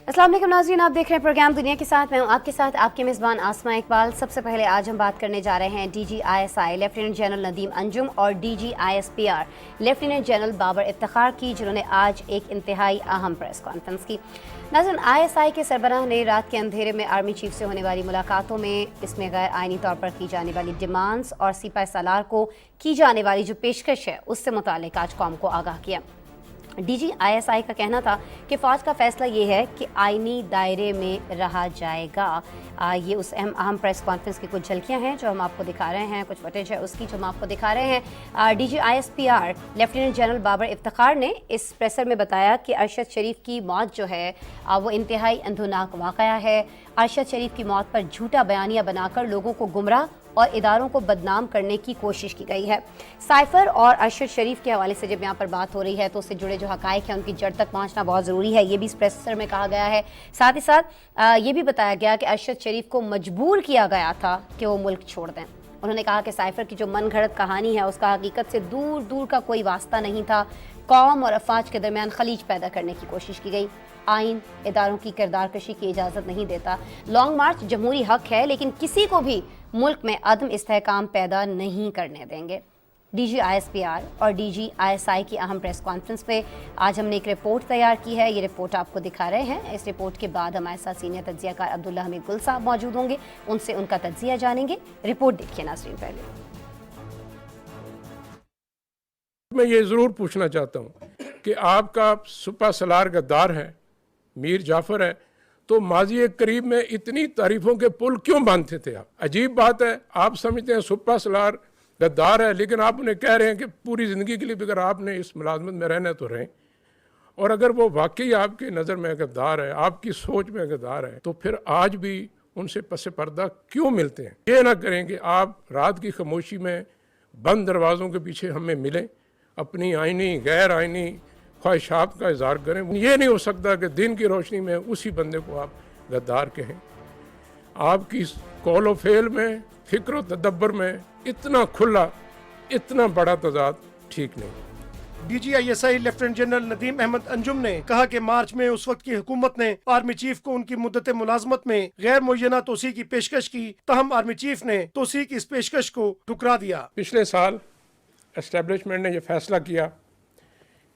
अस्सलाम वालेकुम नाज़रीन, आप देख रहे हैं प्रोग्राम दुनिया के साथ। मैं हूं आपके साथ आपके मेज़बान आसमा इकबाल। सबसे पहले आज हम बात करने जा रहे हैं DGISI lieutenant general Nadeem Anjum और DGISPR lieutenant general Babar Iftikhar की, जिन्होंने आज एक इंतहाई अहम प्रेस कॉन्फ्रेंस की। नाज़रीन, ISI के सरबराह ने रात के अंधेरे में आर्मी चीफ से होने वाली मुलाकातों में इसमें गैर आइनी तौर पर की जाने वाली डिमांड्स और सिपाही सालार को की जाने वाली जो पेशकश है उससे मुताल्लिक आज कौम को आगाह किया। DGISI का कहना था कि फ़ौज का फ़ैसला ये है कि आइनी दायरे में रहा जाएगा। ये उस अहम प्रेस कॉन्फ्रेंस की कुछ झलकियां हैं जो हम आपको दिखा रहे हैं, कुछ फुटेज है उसकी जो हम आपको दिखा रहे हैं। DGISPR lieutenant general Babar Iftikhar ने इस प्रेसर में बताया कि अरशद शरीफ की मौत जो है वो इंतहाई अंधोनाक वाक़या है। अरशद शरीफ की मौत पर झूठा बयानिया बनाकर लोगों को गुमराह और इदारों को बदनाम करने की कोशिश की गई है। साइफर और अरशद शरीफ के हवाले से जब यहाँ पर बात हो रही है तो उससे जुड़े जो हकाइक हैं उनकी जड़ तक पहुँचना बहुत ज़रूरी है, ये भी इस प्रेसर में कहा गया है। साथ ही साथ ये भी बताया गया कि अरशद शरीफ को मजबूर किया गया था कि वो मुल्क छोड़ दें। उन्होंने कहा कि साइफर की जो मन घड़त कहानी है उसका हकीकत से दूर दूर का कोई वास्ता नहीं था। कौम और अफवाज के दरमियान खलीज पैदा करने की कोशिश की गई। आइन इदारों की किरदार कशी की इजाज़त नहीं देता। लॉन्ग मार्च जमहूरी हक है, लेकिन किसी को भी मुल्क में अदम इस्तेहकाम पैदा नहीं करने देंगे। DGISPR और DGISI की अहम प्रेस कॉन्फ्रेंस पे आज हमने एक रिपोर्ट तैयार की है। ये रिपोर्ट आपको दिखा रहे हैं। इस रिपोर्ट के बाद हमारे साथ सीनियर तज्ज़ियाकार अब्दुल्ला हमीद गुल साहब मौजूद होंगे, उनसे उनका तज्ज़िया जानेंगे। रिपोर्ट देखिए नाज़रीन। पहले मैं ये ज़रूर पूछना चाहता हूँ कि आपका सुपा सलार गद्दार है, मीर जाफ़र है, तो माजी करीब में इतनी तारीफ़ों के पुल क्यों बांधते थे आप? अजीब बात है, आप समझते हैं सुपा सलार गद्दार है, लेकिन आप उन्हें कह रहे हैं कि पूरी ज़िंदगी के लिए अगर आपने इस मुलाजमत में रहना है तो रहें। और अगर वो वाकई आपकी नज़र में गद्दार है, आपकी सोच में गद्दार है, तो फिर आज भी उनसे पस पर्दा क्यों मिलते हैं? ये ना करें कि आप रात की खामोशी में बंद दरवाज़ों के पीछे हमें मिलें, अपनी आइनी गैर आइनी ख्वाहिशात का इज़हार करें। ये नहीं हो सकता कि दिन की रोशनी में उसी बंदे को आप गद्दार कहें। आपकी कौल व फेल में, फ़िक्र व तदब्बर में इतना खुला, इतना बड़ा तजाद ठीक नहीं। DGISI lieutenant general Nadeem Ahmed Anjum ने कहा कि मार्च में उस वक्त की हुकूमत ने आर्मी चीफ को उनकी मुद्दत मुलाजमत में गैर मुय्यना तोसी की पेशकश की, तहम आर्मी चीफ ने तोसी की इस पेशकश को ठुकरा दिया। पिछले साल एस्टेब्लिशमेंट ने यह फैसला किया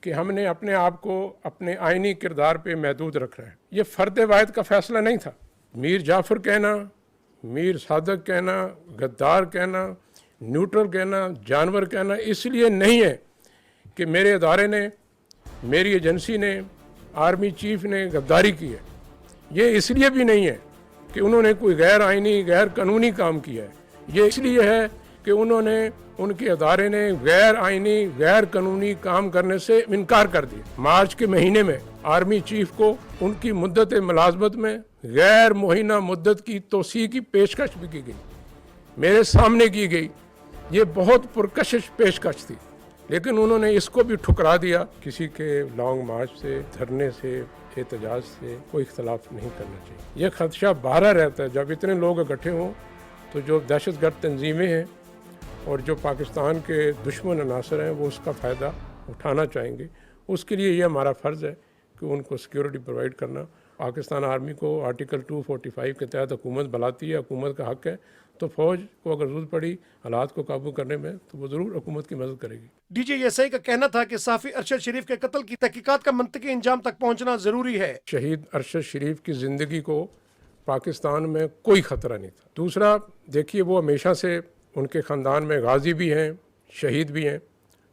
कि हमने अपने आप को अपने आइनी किरदार पे महदूद रखना है। ये फ़र्द वाहिद का फ़ैसला नहीं था। मीर जाफ़र कहना, मीर सादक कहना, गद्दार कहना, न्यूट्रल कहना, जानवर कहना इसलिए नहीं है कि मेरे इदारे ने, मेरी एजेंसी ने, आर्मी चीफ ने गद्दारी की है। ये इसलिए भी नहीं है कि उन्होंने कोई गैर आइनी गैर कानूनी काम किया है। ये इसलिए है कि उन्होंने, उनके अदारे ने गैर आइनी गैर कानूनी काम करने से इनकार कर दिया। मार्च के महीने में आर्मी चीफ को उनकी मुद्दत मुलाजमत में गैर मुहिना मुद्दत की तोसी की पेशकश भी की गई, मेरे सामने की गई। ये बहुत पुरकशिश पेशकश थी, लेकिन उन्होंने इसको भी ठुकरा दिया। किसी के लॉन्ग मार्च से, धरने से, एहतजाज से कोई इख्तलाफ नहीं करना चाहिए। यह खदशा बाहर रहता है जब इतने लोग इकट्ठे हों, तो जो दहशतगर्द तंजीमें हैं और जो पाकिस्तान के दुश्मन अनासर हैं वो उसका फ़ायदा उठाना चाहेंगे। उसके लिए ये हमारा फ़र्ज़ है कि उनको सिक्योरिटी प्रोवाइड करना। पाकिस्तान आर्मी को आर्टिकल 245 के तहत हुकूमत बुलाती है, हुकूमत का हक़ है, तो फ़ौज को अगर ज़रूरत पड़ी हालात को काबू करने में तो वो ज़रूर हुकूमत की मदद करेगी। DGISI का कहना था कि साफ़ी अरशद शरीफ के कत्ल की तहकीकात का मंतकी इंजाम तक पहुँचना ज़रूरी है। शहीद अरशद शरीफ की ज़िंदगी को पाकिस्तान में कोई ख़तरा नहीं था। दूसरा, देखिए वो हमेशा से उनके ख़ानदान में गाजी भी हैं, शहीद भी हैं।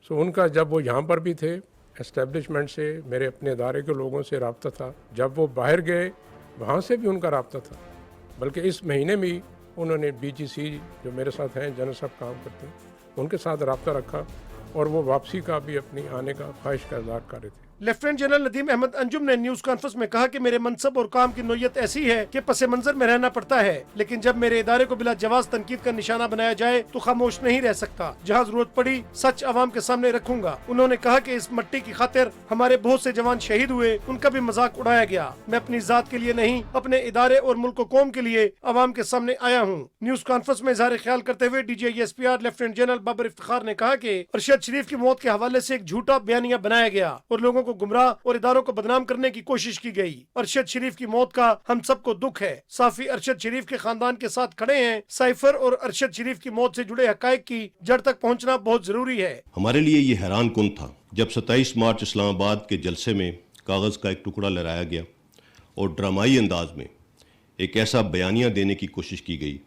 सो उनका जब वो यहाँ पर भी थे, एस्टेब्लिशमेंट से, मेरे अपने इदारे के लोगों से रब्ता था। जब वो बाहर गए वहाँ से भी उनका रब्ता था। बल्कि इस महीने में उन्होंने BGC जो मेरे साथ हैं, जनरल साहब काम करते हैं, उनके साथ रब्ता रखा और वो वापसी का भी अपनी आने का ख्वाहिश का इज़हार कर रहे थे। लेफ्टिनेंट जनरल नदीम अहमद अंजुम ने न्यूज कॉन्फ्रेंस में कहा कि मेरे मनसब और काम की नोयत ऐसी है कि पसे मंजर में रहना पड़ता है, लेकिन जब मेरे इदारे को बिला जवाज तनकीद का निशाना बनाया जाए तो खामोश नहीं रह सकता। जहाँ जरूरत पड़ी सच आवाम के सामने रखूंगा। उन्होंने कहा कि इस मट्टी की खातिर हमारे बहुत से जवान शहीद हुए, उनका भी मजाक उड़ाया गया। मैं अपनी जात के लिए नहीं, अपने इदारे और मुल्क कौम के लिए आवाम के सामने आया हूँ। न्यूज कॉन्फ्रेंस में इजहार ख्याल करते हुए DGISPR lieutenant general Babar Iftikhar ने कहा कि अरशद शरीफ की मौत के हवाले से एक झूठा बयानिया बनाया गया और लोगों को गुमराह और इदारों को बदनाम करने की कोशिश की गई। अरशद शरीफ की मौत का हम सबको दुख है। साफी अरशद शरीफ के खानदान के साथ खड़े हैं। साइफर और अरशद शरीफ की मौत से जुड़े हकायक की जड़ तक पहुंचना बहुत जरूरी है। हमारे लिए ये हैरान कुन था जब 27 मार्च इस्लामाबाद के जलसे में कागज़ का एक टुकड़ा लहराया गया और ड्रामाई अंदाज में एक ऐसा बयानिया देने की कोशिश की गई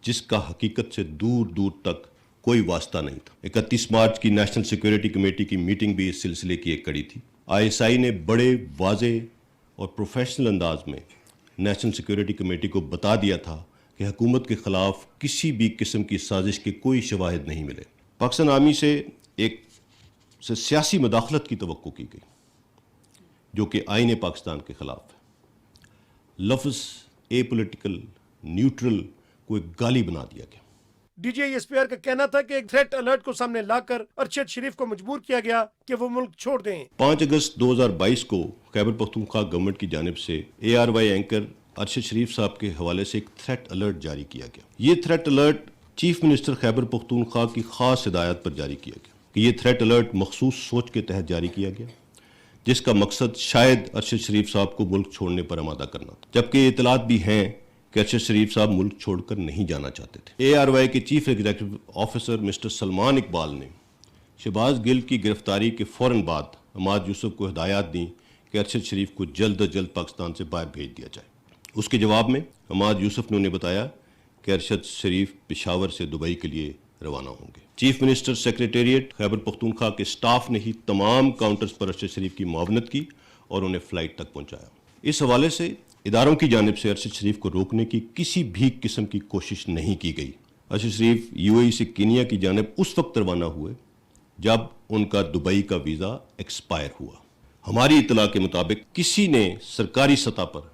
जिसका हकीकत से दूर दूर तक कोई वास्ता नहीं था। 31 मार्च की नेशनल सिक्योरिटी कमेटी की मीटिंग भी इस सिलसिले की एक कड़ी थी। ISI ने बड़े वाजे और प्रोफेशनल अंदाज में नेशनल सिक्योरिटी कमेटी को बता दिया था कि हुकूमत के ख़िलाफ़ किसी भी किस्म की साजिश के कोई शवाहिद नहीं मिले। पाकिस्तान आर्मी से सियासी मदाखलत की तवक्को की गई जो कि आईन पाकिस्तान के ख़िलाफ़ है। लफ्ज़ ए पोलिटिकल न्यूट्रल को एक गाली बना दिया गया। DGISPR का कहना था कि एक थ्रेट अलर्ट को सामने लाकर अरशद शरीफ को मजबूर किया गया कि वो मुल्क छोड़ दें। 5 अगस्त 2022 को खैबर पख्तूनख्वा गवर्नमेंट की जानिब से ARY एंकर अरशद शरीफ साहब के हवाले से एक थ्रेट अलर्ट जारी किया गया। ये threat alert chief minister Khyber Pakhtunkhwa की खास हिदायत पर जारी किया गया कि ये थ्रेट अलर्ट मखसूस सोच के तहत जारी किया गया जिसका मकसद शायद अरशद शरीफ साहब को मुल्क छोड़ने पर आमादा करना था, जबकि ये इतलात भी हैं कि अरशद शरीफ साहब मुल्क छोड़कर नहीं जाना चाहते थे। ARY के chief executive officer mister Salman Iqbal ने शहबाज गिल की गिरफ्तारी के फ़ौरन बाद अहमद यूसुफ को हिदायत दी कि अरशद शरीफ को जल्द अज जल्द पाकिस्तान से बाहर भेज दिया जाए। उसके जवाब में अहमद यूसुफ ने उन्हें बताया कि अरशद शरीफ पेशावर से दुबई के लिए रवाना होंगे। Chief minister secretariat Khyber Pakhtunkhwa के स्टाफ ने ही तमाम काउंटर्स पर अरशद शरीफ की मुआवनत की और उन्हें फ़्लाइट तक पहुँचाया। इस हवाले से इदारों की जानिब से अरशद शरीफ को रोकने की किसी भी किस्म की कोशिश नहीं की गई। अरशद शरीफ UAE से कीनिया की जानिब उस वक्त रवाना हुए जब उनका दुबई का वीज़ा एक्सपायर हुआ। हमारी इतला के मुताबिक किसी ने सरकारी सतह पर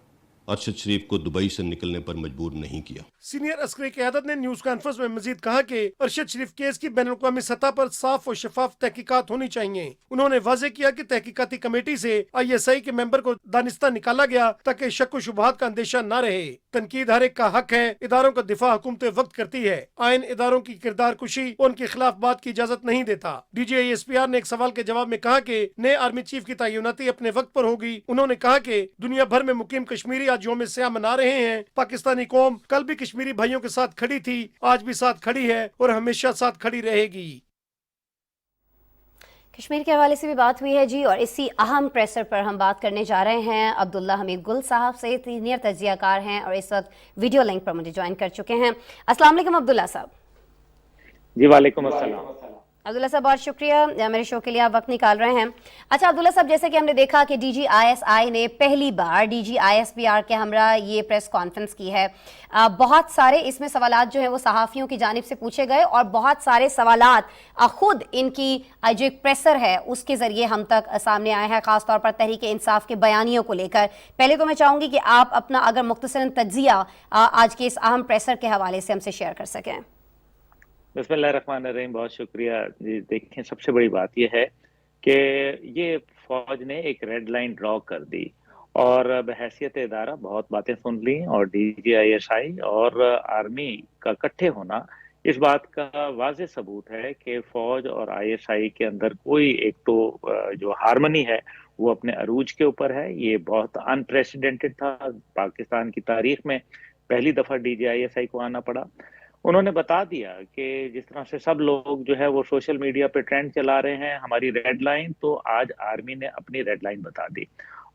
अरशद शरीफ को दुबई से निकलने पर मजबूर नहीं किया। सीनियर अस्करी क़यादत ने न्यूज कॉन्फ्रेंस में मजीद कहा कि अरशद शरीफ केस की बैनुल-अक़वामी सतह पर साफ और शफाफ तहकीकात होनी चाहिए। उन्होंने वाज़ेह किया कि तहकीकाती कमेटी से ISI के मेंबर को दानिस्ता निकाला गया ताकि शक व शुबहात का अंदेशा न रहे। तनकीद हर एक का हक है। इदारों का दिफा हुकूमत वक्त करती है। आइन इदारों की किरदार कुशी और उनके खिलाफ बात की इजाजत नहीं देता। DGISPR ने एक सवाल के जवाब में कहा कि नए आर्मी चीफ की तैनाती अपने वक्त पर होगी। उन्होंने कहा कि दुनिया भर में मुकीम कश्मीरी आज यौम सियाह मना रहे हैं। पाकिस्तानी कौम कल भी कश्मीरी भाइयों के साथ खड़ी थी, आज भी साथ खड़ी है और हमेशा साथ खड़ी रहेगी। कश्मीर के हवाले से भी बात हुई है जी, और इसी अहम प्रेशर पर हम बात करने जा रहे हैं अब्दुल्ला हमीद गुल साहब से। सीनियर तज्जियाकार हैं और इस वक्त वीडियो लिंक पर मुझे ज्वाइन कर चुके हैं। अस्सलाम वालेकुम अब्दुल्ला साहब। जी वालेकुम अस्सलाम। अब्दुल्ला साहब बहुत शुक्रिया मेरे शो के लिए आप वक्त निकाल रहे हैं। अच्छा अब्दुल्ला साहब, जैसे कि हमने देखा कि DGISI ने पहली बार DGISPR के हमरा ये प्रेस कॉन्फ्रेंस की है। बहुत सारे इसमें सवालात जो हैं वो सहाफ़ियों की जानिब से पूछे गए और बहुत सारे सवालात खुद इनकी जो एक प्रेसर है उसके ज़रिए हम तक सामने आए हैं, ख़ासतौर पर तहरीक इंसाफ के बयानियों को लेकर। पहले तो मैं चाहूँगी कि आप अपना अगर मुख्तसरन तज्ज़िया आज के इस अहम प्रेसर के हवाले से हमसे शेयर कर सकें। बिस्मिल्लाहिर्रहमानिर्रहीम, बहुत शुक्रिया जी। देखें, सबसे बड़ी बात यह है कि ये फौज ने एक रेड लाइन ड्रॉ कर दी और बहैसियत इदारा बहुत बातें सुन ली और DGISI और आर्मी का इकट्ठे होना इस बात का वाज़ेह सबूत है कि फौज और ISI के अंदर कोई एक तो जो हारमनी है वो अपने अरूज के ऊपर है। ये बहुत अनप्रेसिडेंटेड था। पाकिस्तान की तारीख में पहली दफ़ा DGISI को आना पड़ा। उन्होंने बता दिया कि जिस तरह से सब लोग जो है वो सोशल मीडिया पे ट्रेंड चला रहे हैं हमारी रेड लाइन, तो आज आर्मी ने अपनी रेड लाइन बता दी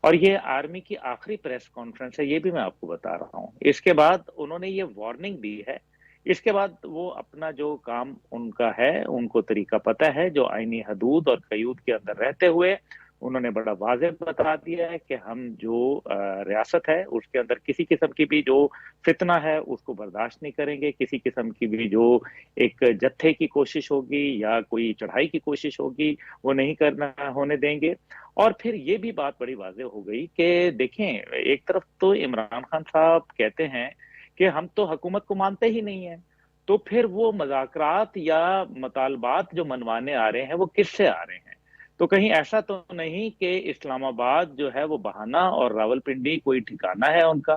और ये आर्मी की आखिरी प्रेस कॉन्फ्रेंस है, ये भी मैं आपको बता रहा हूँ। इसके बाद उन्होंने ये वार्निंग दी है। इसके बाद वो अपना जो काम उनका है, उनको तरीका पता है, जो आईनी हदूद और कयूद के अंदर रहते हुए उन्होंने बड़ा वाज़ेह बता दिया है कि हम जो रियासत है उसके अंदर किसी किस्म की भी जो फितना है उसको बर्दाश्त नहीं करेंगे। किसी किस्म की भी जो एक जत्थे की कोशिश होगी या कोई चढ़ाई की कोशिश होगी वो नहीं करना होने देंगे। और फिर ये भी बात बड़ी वाज़ेह हो गई कि देखें, एक तरफ तो इमरान खान साहब कहते हैं कि हम तो हुकूमत को मानते ही नहीं है, तो फिर वो मज़ाकरात या मुतालबात जो मनवाने आ रहे हैं वो किससे आ रहे हैं? तो कहीं ऐसा तो नहीं कि इस्लामाबाद जो है वो बहाना और रावलपिंडी कोई ठिकाना है उनका।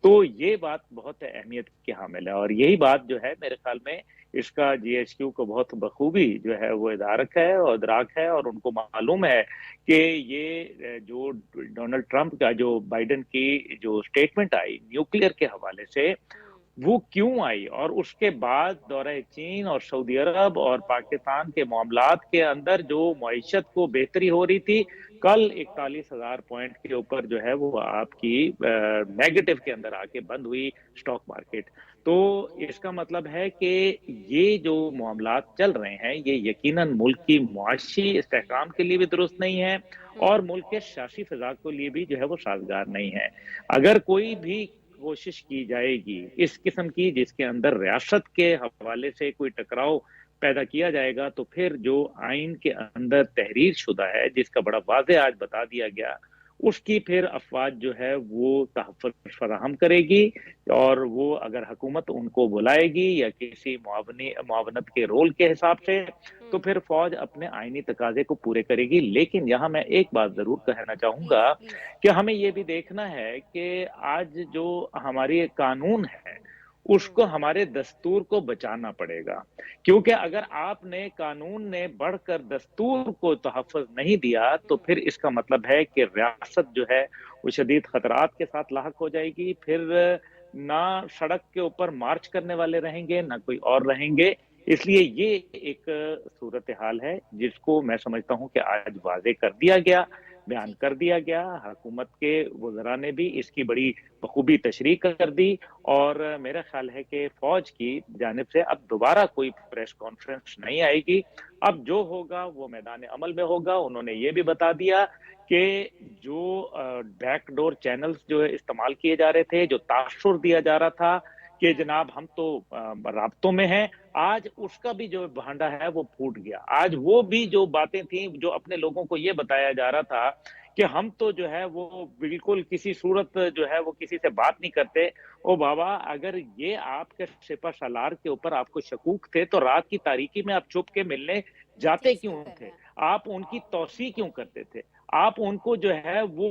तो ये बात बहुत अहमियत की हामिल है, और यही बात जो है मेरे ख्याल में इसका जीएचक्यू को बहुत बखूबी जो है वो इदारक है और इदराक है, और उनको मालूम है कि ये जो डोनाल्ड ट्रंप का जो बाइडेन की जो स्टेटमेंट आई न्यूक्लियर के हवाले से, वो क्यों आई, और उसके बाद दौरे चीन और सऊदी अरब और पाकिस्तान के मामलात के अंदर जो मईशत को बेहतरी हो रही थी, कल 41,000 पॉइंट के ऊपर जो है वो आपकी नेगेटिव के अंदर आके बंद हुई स्टॉक मार्केट। तो इसका मतलब है कि ये जो मामलात चल रहे हैं ये यकीनन मुल्क की मुआशी इस्तेहकाम के लिए भी दुरुस्त नहीं है, और मुल्क के सियासी फिजा के लिए भी जो है वो साजगार नहीं है। अगर कोई भी कोशिश की जाएगी इस किस्म की जिसके अंदर रियासत के हवाले से कोई टकराव पैदा किया जाएगा, तो फिर जो आइन के अंदर तहरीर शुदा है जिसका बड़ा वाज़े आज बता दिया गया, उसकी फिर अफवाज जो है वो तहफ़्फ़ुज़ फराहम करेगी, और वो अगर हुकूमत उनको बुलाएगी या किसी मुआवनत के रोल के हिसाब से, तो फिर फौज अपने आईनी तकाजे को पूरे करेगी। लेकिन यहाँ मैं एक बात जरूर कहना चाहूंगा कि हमें ये भी देखना है कि आज जो हमारी कानून है उसको हमारे दस्तूर को बचाना पड़ेगा, क्योंकि अगर आपने कानून ने बढ़कर दस्तूर को तहफ़्फ़ुज़ नहीं दिया तो फिर इसका मतलब है कि रियासत जो है वो शदीद खतरात के साथ लाहक हो जाएगी। फिर ना सड़क के ऊपर मार्च करने वाले रहेंगे ना कोई और रहेंगे। इसलिए ये एक सूरत हाल है जिसको मैं समझता हूं कि आज वाज़े कर दिया गया, बयान कर दिया गया। हुकूमत के वज़रा ने भी इसकी बड़ी बखूबी तशरीह कर दी, और मेरा ख्याल है कि फौज की जानिब से अब दोबारा कोई प्रेस कॉन्फ्रेंस नहीं आएगी। अब जो होगा वो मैदान अमल में होगा। उन्होंने ये भी बता दिया कि जो बैकडोर चैनल्स जो है इस्तेमाल किए जा रहे थे, जो तासुर दिया जा रहा था कि जनाब हम तो राब्तों में हैं, आज उसका भी जो भांडा है वो फूट गया। आज वो भी जो बातें थी, जो अपने लोगों को ये बताया जा रहा था कि हम तो जो है वो बिल्कुल किसी सूरत जो है वो किसी से बात नहीं करते। ओ बाबा, अगर ये आपके सिपा सालार के ऊपर आपको शकूक थे तो रात की तारीकी में आप छुप के मिलने जाते क्यों थे? आप उनकी तौसीह क्यों करते थे? आप उनको जो है वो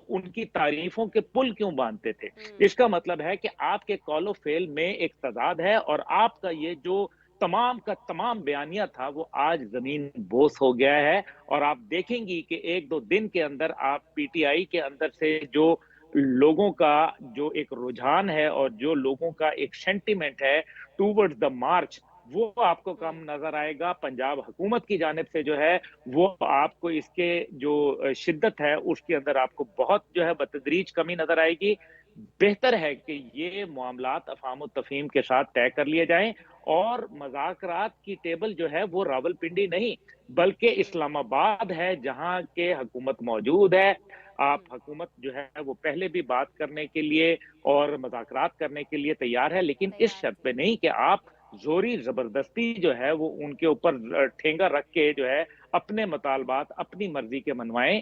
उनकी तारीफों के पुल क्यों बांधते थे? इसका मतलब है कि आपके कौलो फेल में एक तजाद है, और आपका ये जो तमाम का तमाम बयानिया था वो आज जमीन बोस हो गया है। और आप देखेंगी कि एक दो दिन के अंदर आप पीटीआई के अंदर से जो लोगों का जो एक रुझान है और जो लोगों का एक सेंटिमेंट है टूवर्ड्स द मार्च, वो आपको कम नजर आएगा। पंजाब हुकूमत की जानिब से जो है वो आपको इसके जो शिद्दत है उसके अंदर आपको बहुत जो है बतदरीज कमी नजर आएगी। बेहतर है कि ये मामलात अफाम तफहीम के साथ तय कर लिए जाएं, और मज़ाकरात की टेबल जो है वो रावलपिंडी नहीं बल्कि इस्लामाबाद है जहां के हुकूमत मौजूद है। आप हुकूमत जो है वो पहले भी बात करने के लिए और मज़ाकरात करने के लिए तैयार है, लेकिन इस शर्त पे नहीं कि आप जोरी जबरदस्ती जो है वो उनके ऊपर ठेंगा रख के जो है अपने मुतालबात अपनी मर्जी के मनवाएं।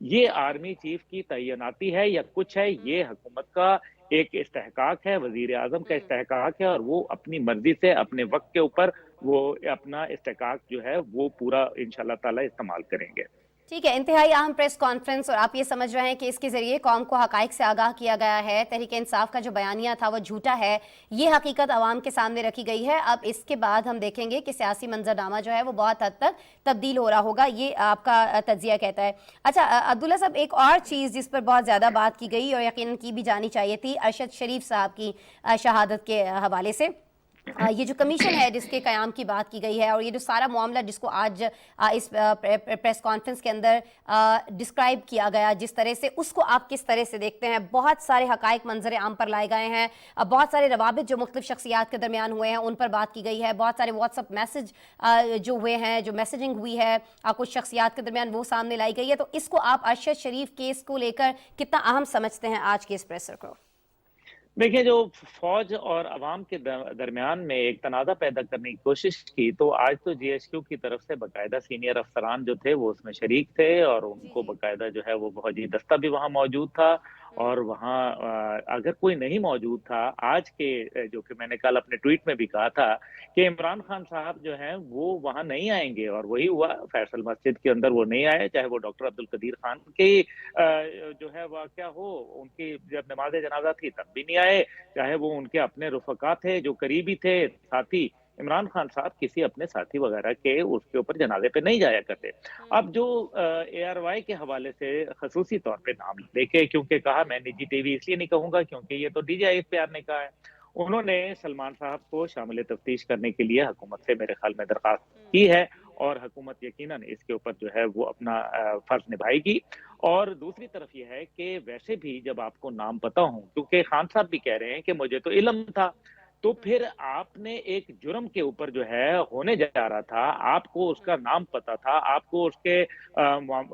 ये आर्मी चीफ की तैनाती है या कुछ है? ये हुकूमत का एक इस्तेहकाक है, वजीर आजम का इस्तेहकाक है, और वो अपनी मर्जी से अपने वक्त के ऊपर वो अपना इस्तेहकाक जो है वो पूरा इंशाल्लाह ताला इस्तेमाल करेंगे। ठीक है, इंतहाई अहम प्रेस कॉन्फ्रेंस, और आप ये समझ रहे हैं कि इसके जरिए कौम को हकाइक से आगाह किया गया है। तहरीक इंसाफ का जो बयानिया था वो झूठा है, ये हकीकत आवाम के सामने रखी गई है। अब इसके बाद हम देखेंगे कि सियासी मंजरनामा जो है वो बहुत हद तक तब्दील हो रहा होगा, ये आपका तज्जिया कहता है। अच्छा अब्दुल्ला साहब, एक और चीज़ जिस पर बहुत ज़्यादा बात की गई और यकीनन की भी जानी चाहिए थी, अरशद शरीफ साहब की शहादत के हवाले से ये जो कमीशन है जिसके क़याम की बात की गई है, और ये जो सारा मामला जिसको आज इस प्रेस कॉन्फ्रेंस के अंदर डिस्क्राइब किया गया जिस तरह से, उसको आप किस तरह से देखते हैं? बहुत सारे हकाइक मंजर आम पर लाए गए हैं, बहुत सारे रवाबित जो मुख्तलिफ शख्सियात के दरमियान हुए हैं उन पर बात की गई है, बहुत सारे व्हाट्सअप मैसेज जो हुए हैं, जो मैसेजिंग हुई है कुछ शख्सियात के दरमियान वो सामने लाई गई है। तो इसको आप अरशद शरीफ केस को लेकर कितना अहम समझते हैं आज के इस प्रेसर को? देखिए, जो फौज और अवाम के दरमियान में एक तनाज़ा पैदा करने की कोशिश की, तो आज तो जीएचक्यू की तरफ से बाकायदा सीनियर अफसरान जो थे वो उसमें शरीक थे, और उनको बाकायदा जो है वो फौजी दस्ता भी वहाँ मौजूद था, और वहाँ अगर कोई नहीं मौजूद था, आज के जो कि मैंने कल अपने ट्वीट में भी कहा था कि इमरान खान साहब जो हैं वो वहाँ नहीं आएंगे, और वही हुआ। फैसल मस्जिद के अंदर वो नहीं आए, चाहे वो डॉक्टर अब्दुल कदीर खान की जो है वाकया हो, उनकी जब नमाज जनाजा थी तब भी नहीं आए, चाहे वो उनके अपने रुफका थे जो करीबी थे साथी। इमरान खान साहब किसी अपने साथी वगैरह के उसके ऊपर जनाजे पे नहीं जाया करते। अब जो ARY के हवाले से खसूसी तौर पे नाम लेके, क्योंकि कहा, मैं निजी टीवी इसलिए नहीं कहूंगा क्योंकि ये तो DGISPR ने कहा है, उन्होंने सलमान साहब को शामिल तफ्तीश करने के लिए हुकूमत से मेरे ख्याल में दरख्वास्त की है, और हुकूमत यकीनन इसके ऊपर जो है वो अपना फर्ज निभाएगी। और दूसरी तरफ ये है कि वैसे भी जब आपको नाम पता हो, क्योंकि खान साहब भी कह रहे हैं कि मुझे तो इल्म था, तो फिर आपने एक जुर्म के ऊपर जो है होने जा रहा था, आपको उसका नाम पता था, आपको उसके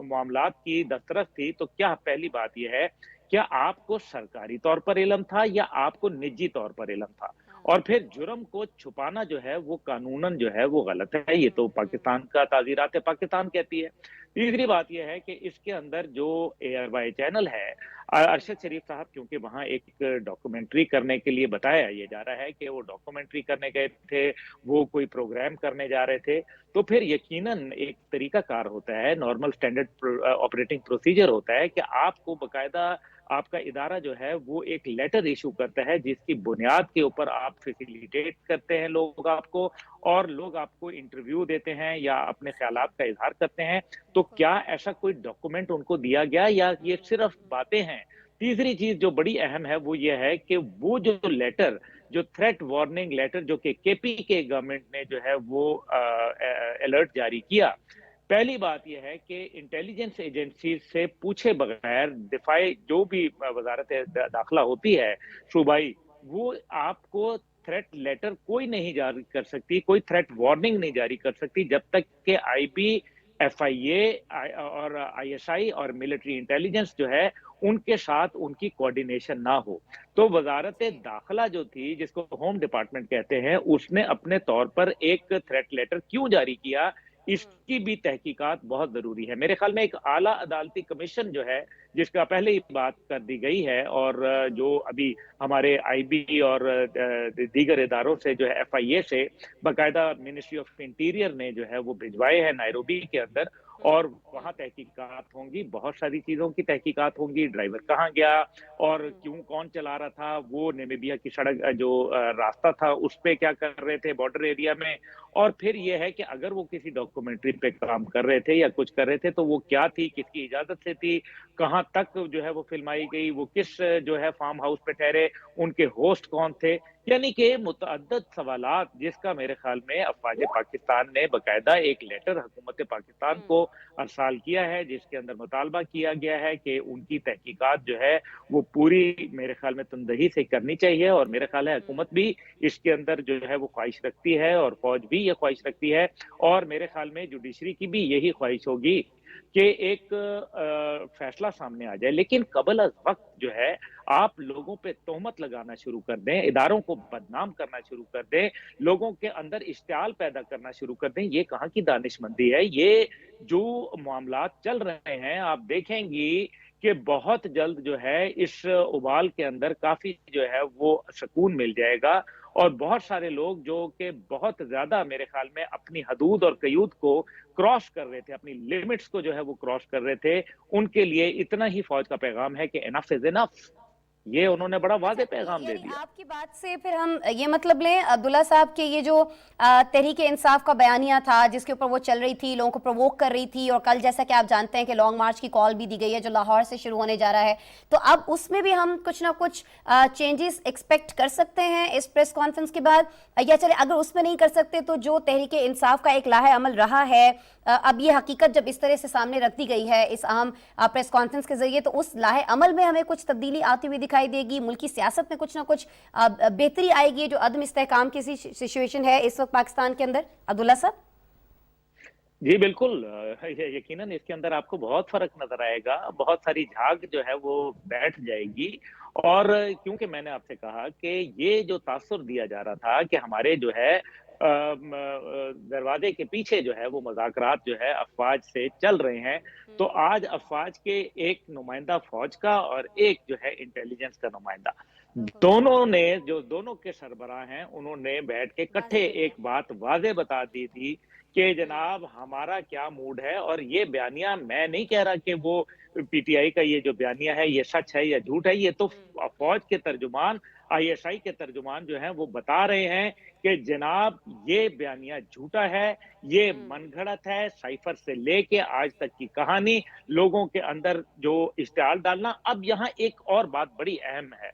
मामलात की दस्तरस थी, तो क्या पहली बात यह है, क्या आपको सरकारी तौर पर इल्म था या आपको निजी तौर पर इल्म था? और फिर जुर्म को छुपाना जो है वो कानूनन जो है वो गलत है, ये तो पाकिस्तान का ताज़ीरात पाकिस्तान कहती है। तीसरी बात यह है कि इसके अंदर जो ARY चैनल है, अरशद शरीफ साहब क्योंकि वहाँ एक डॉक्यूमेंट्री करने के लिए बताया ये जा रहा है कि वो डॉक्यूमेंट्री करने गए थे, वो कोई प्रोग्राम करने जा रहे थे, तो फिर यकीनन एक तरीकाकार होता है, नॉर्मल स्टैंडर्ड ऑपरेटिंग प्रोसीजर होता है कि आपको बकायदा आपका इदारा जो है वो एक लेटर इशू करता है जिसकी बुनियाद के ऊपर आप फैसिलिटेट करते हैं लोग आपको, और लोग आपको इंटरव्यू देते हैं या अपने ख्यालात का इजहार करते हैं। तो क्या ऐसा कोई डॉक्यूमेंट उनको दिया गया या ये सिर्फ बातें हैं? तीसरी चीज जो बड़ी अहम है वो ये है कि वो जो लेटर, जो थ्रेट वार्निंग लेटर जो कि KP के गवर्नमेंट ने जो है वो अलर्ट जारी किया, पहली बात यह है कि इंटेलिजेंस एजेंसी से पूछे बगैर दिफाई जो भी वजारत दाखिला होती है सूबाई, वो आपको थ्रेट लेटर कोई नहीं जारी कर सकती, कोई थ्रेट वार्निंग नहीं जारी कर सकती जब तक कि IB, FIA और ISI और मिलिट्री इंटेलिजेंस जो है उनके साथ उनकी कोऑर्डिनेशन ना हो। तो वजारत दाखिला जो थी, जिसको होम डिपार्टमेंट कहते हैं, उसने अपने तौर पर एक थ्रेट लेटर क्यों जारी किया, इसकी भी तहकीकात बहुत जरूरी है। मेरे ख्याल में एक आला अदालती कमीशन जो है, जिसका पहले ही बात कर दी गई है, और जो अभी हमारे IB और दीगर इदारों से जो है FIA से बाकायदा मिनिस्ट्री ऑफ इंटीरियर ने जो है वो भिजवाए हैं नायरोबी के अंदर, और वहाँ तहकीकात होंगी, बहुत सारी चीजों की तहकीकात होंगी, ड्राइवर कहाँ गया और क्यों, कौन चला रहा था, वो नेमीबिया की सड़क जो रास्ता था उस पे क्या कर रहे थे बॉर्डर एरिया में, और फिर ये है कि अगर वो किसी डॉक्यूमेंट्री पे काम कर रहे थे या कुछ कर रहे थे तो वो क्या थी, किसकी इजाजत से थी, कहाँ तक जो है वो फिल्माई गई, वो किस जो है फार्म हाउस पे ठहरे, उनके होस्ट कौन थे, यानी कि मुतअद्दद सवालात, जिसका मेरे ख्याल में अफवाज पाकिस्तान ने बकायदा एक लेटर हुकूमत पाकिस्तान को अरसाल किया है, जिसके अंदर मुतालबा किया गया है कि उनकी तहकीकात जो है वो पूरी मेरे ख्याल में तंदही से करनी चाहिए। और मेरे ख्याल है हुकूमत भी इसके अंदर जो है वो ख्वाहिश रखती है, और फौज भी ये ख्वाहिश रखती है, और मेरे ख्याल में जुडिशरी की भी यही ख्वाहिश होगी कि एक फैसला सामने आ जाए। लेकिन कबल अज वक्त जो है आप लोगों पे तोहमत लगाना शुरू कर दें, इदारों को बदनाम करना शुरू कर दें, लोगों के अंदर इश्तियाल पैदा करना शुरू कर दें, ये कहाँ की दानिशमंदी है? ये जो मामलात चल रहे हैं आप देखेंगी कि बहुत जल्द जो है इस उबाल के अंदर काफी जो है वो सुकून मिल जाएगा, और बहुत सारे लोग जो कि बहुत ज्यादा मेरे ख्याल में अपनी हदूद और कयूद को क्रॉस कर रहे थे, अपनी लिमिट्स को जो है वो क्रॉस कर रहे थे, उनके लिए इतना ही फौज का पैगाम है कि इनफ इज इनफ। ये उन्होंने बड़ा वाज़ेह पैगाम दे दिया। आपकी बात से फिर हम ये मतलब लें अब्दुल्ला साहब के ये जो तहरीक इंसाफ का बयानिया था जिसके ऊपर वो चल रही थी, लोगों को प्रोवोक कर रही थी, और कल जैसा कि आप जानते हैं कि लॉन्ग मार्च की कॉल भी दी गई है जो लाहौर से शुरू होने जा रहा है, तो अब उसमें भी हम कुछ ना कुछ चेंजेस एक्सपेक्ट कर सकते हैं इस प्रेस कॉन्फ्रेंस के बाद, या चले अगर उसमें नहीं कर सकते तो जो तहरीक इंसाफ का एक लाहे अमल रहा है, अब ये हकीकत जब इस तरह से सामने रख दी गई है इस अहम प्रेस कॉन्फ्रेंस के जरिए, तो उस लाहे अमल में हमें कुछ तब्दीली आती हुई दिखाई देगी, मुल्की सियासत में कुछ ना कुछ बेहतरी आएगी जो अदम इस्तेहकाम की सिचुएशन है इस वक्त पाकिस्तान के अंदर? अब्दुल्ला साहब जी बिल्कुल, यकीनन इसके अंदर आपको बहुत फर्क नजर आएगा, बहुत सारी झाग जो है वो बैठ जाएगी। और क्योंकि मैंने आपसे कहा कि ये जो तासुर दिया जा रहा था कि हमारे जो है दरवाजे के पीछे जो है वो मुज़ाकरात जो है अफवाज से चल रहे हैं। तो आज अफवाज के एक नुमाइंदा फौज का और एक जो है इंटेलिजेंस का नुमाइंदा, दोनों ने जो दोनों के सरबराह हैं, उन्होंने बैठ के इकट्ठे एक बात वाज़े बता दी थी कि जनाब हमारा क्या मूड है। और ये बयानिया मैं नहीं कह रहा कि वो पीटीआई का ये जो बयानिया है ये सच है या झूठ है, ये तो फौज के तर्जुमान, आईएसआई के तर्जुमान जो हैं वो बता रहे हैं कि जनाब ये बयानिया झूठा है, ये मनगढ़ंत है, साइफर से लेके आज तक की कहानी, लोगों के अंदर जो इश्तिहाल डालना। अब यहाँ एक और बात बड़ी अहम है,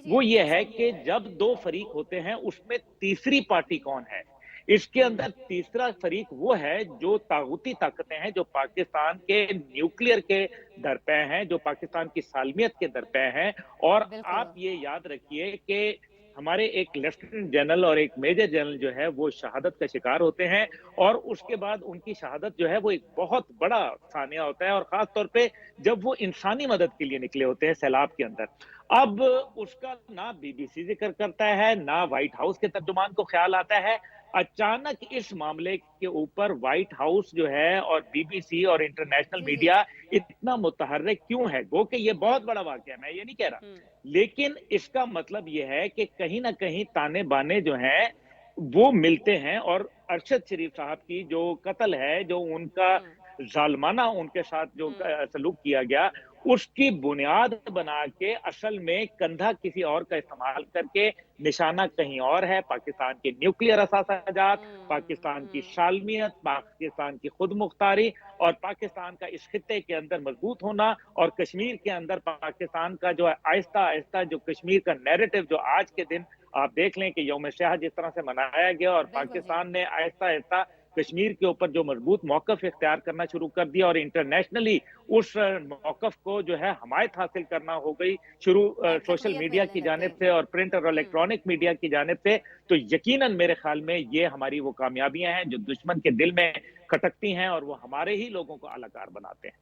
वो ये है कि जब दो फरीक होते हैं उसमें तीसरी पार्टी कौन है? इसके अंदर तीसरा फरीक वो है जो तागूती ताकतें हैं, जो पाकिस्तान के न्यूक्लियर के दरपे हैं, जो पाकिस्तान की सालमियत के दरपे हैं। और आप ये याद रखिए कि हमारे एक लेफ्टिनेंट जनरल और एक मेजर जनरल जो है वो शहादत का शिकार होते हैं, और उसके बाद उनकी शहादत जो है वो एक बहुत बड़ा सानिया होता है, और खास तौर पे जब वो इंसानी मदद के लिए निकले होते हैं सैलाब के अंदर। अब उसका ना बीबीसी जिक्र करता है, ना व्हाइट हाउस के तर्जुमान को ख्याल आता है। अचानक इस मामले के ऊपर व्हाइट हाउस जो है और बीबीसी और इंटरनेशनल मीडिया इतना मुतहर्रिक क्यों है? गो कि ये बहुत बड़ा वाकया है, मैं ये नहीं कह रहा, लेकिन इसका मतलब ये है कि कहीं ना कहीं ताने बाने जो हैं वो मिलते हैं। और अरशद शरीफ साहब की जो कत्ल है, जो उनका जालमाना उनके साथ जो सलूक किया गया, उसकी बुनियाद बना के असल में कंधा किसी और का इस्तेमाल करके निशाना कहीं और है। पाकिस्तान के न्यूक्लियर असासाजात, पाकिस्तान की सालमियत, पाकिस्तान की खुद मुख्तारी और पाकिस्तान का इस खित्ते के अंदर मजबूत होना, और कश्मीर के अंदर पाकिस्तान का जो आहिस्ता आहिस्ता जो कश्मीर का नैरेटिव जो आज के दिन आप देख लें कि यौम शाह जिस तरह से मनाया गया, और पाकिस्तान ने आहिस्ता आहिस्ता कश्मीर के ऊपर जो मजबूत मौकफ इख्तियार करना शुरू कर दिया, और इंटरनेशनली उस मौकफ को जो है हमायत हासिल करना हो गई शुरू सोशल मीडिया की जानिब से और प्रिंट और इलेक्ट्रॉनिक मीडिया की जानिब से। तो यकीनन मेरे ख्याल में ये हमारी वो कामयाबियां हैं जो दुश्मन के दिल में खटकती हैं, और वो हमारे ही लोगों को अलाकार बनाते हैं।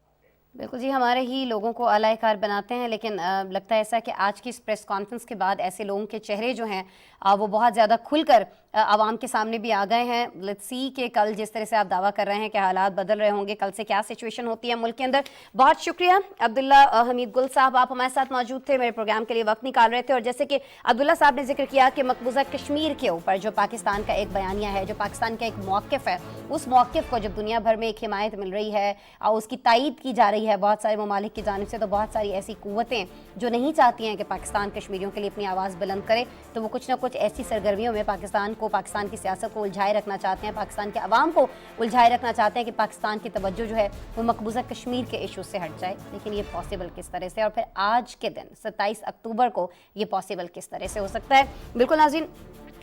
बिल्कुल जी, हमारे ही लोगों को अलाकार बनाते हैं। लेकिन लगता है ऐसा कि आज की इस प्रेस कॉन्फ्रेंस के बाद ऐसे लोगों के चेहरे जो हैं वो बहुत ज़्यादा खुलकर आवाम के सामने भी आ गए हैं। लेट्स सी कि कल जिस तरह से आप दावा कर रहे हैं कि हालात बदल रहे होंगे, कल से क्या सिचुएशन होती है मुल्क के अंदर। बहुत शुक्रिया अब्दुल्ला हमीद गुल साहब, आप हमारे साथ मौजूद थे, मेरे प्रोग्राम के लिए वक्त निकाल रहे थे। और जैसे कि अब्दुल्ला साहब ने जिक्र किया कि मकबूजा कश्मीर के ऊपर जो पाकिस्तान का एक बयानिया है, जो पाकिस्तान का एक मौक़िफ़ है, उस मौक़िफ़ को जब दुनिया भर में एक हिमायत मिल रही है और उसकी तायीद की जा रही है बहुत सारे ममालिक की जानिब से, तो बहुत सारी ऐसी कुव्वतें जो नहीं चाहती हैं कि पाकिस्तान कश्मीरियों के लिए अपनी आवाज़ बुलंद करे, तो वो कुछ ना कुछ ऐसी सरगर्मियों में पाकिस्तान को, पाकिस्तान की सियासत को उलझाए रखना चाहते हैं, पाकिस्तान के अवाम को उलझाए रखना चाहते हैं कि पाकिस्तान की तवज्जो जो है वो मकबूजा कश्मीर के इशू से हट जाए। लेकिन ये पॉसिबल किस तरह से, और फिर आज के दिन 27 अक्टूबर को ये पॉसिबल किस तरह से हो सकता है? बिल्कुल नाज़रीन,